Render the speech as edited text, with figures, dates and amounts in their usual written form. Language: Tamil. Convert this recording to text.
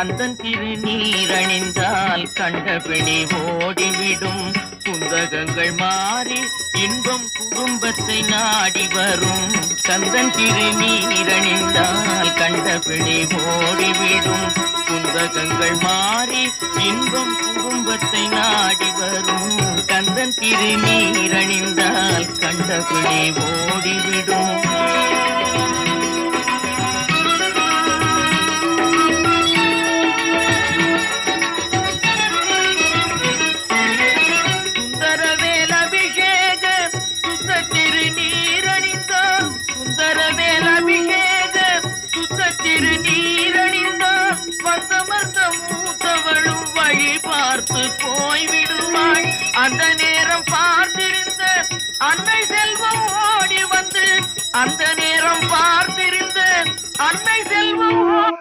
கந்தன் திருநீரணிந்தால் கண்டபிடி ஓடிவிடும். குந்தகங்கள் மாறி இன்பம் குடும்பத்தை நாடி வரும். கந்தன் திருநீரணிந்தால் கண்டபிடி ஓடிவிடும். குந்தகங்கள் மாறி இன்பம் குடும்பத்தை நாடி வரும். கந்தன் திருநீரணிந்தால் கண்டபிடி ஓடிவிடும். போய்விடுவாள். அந்த நேரம் பார்த்திருந்த அன்னை செல்வம் ஓடி வந்து, அந்த நேரம் பார்த்திருந்த அன்னை செல்வம்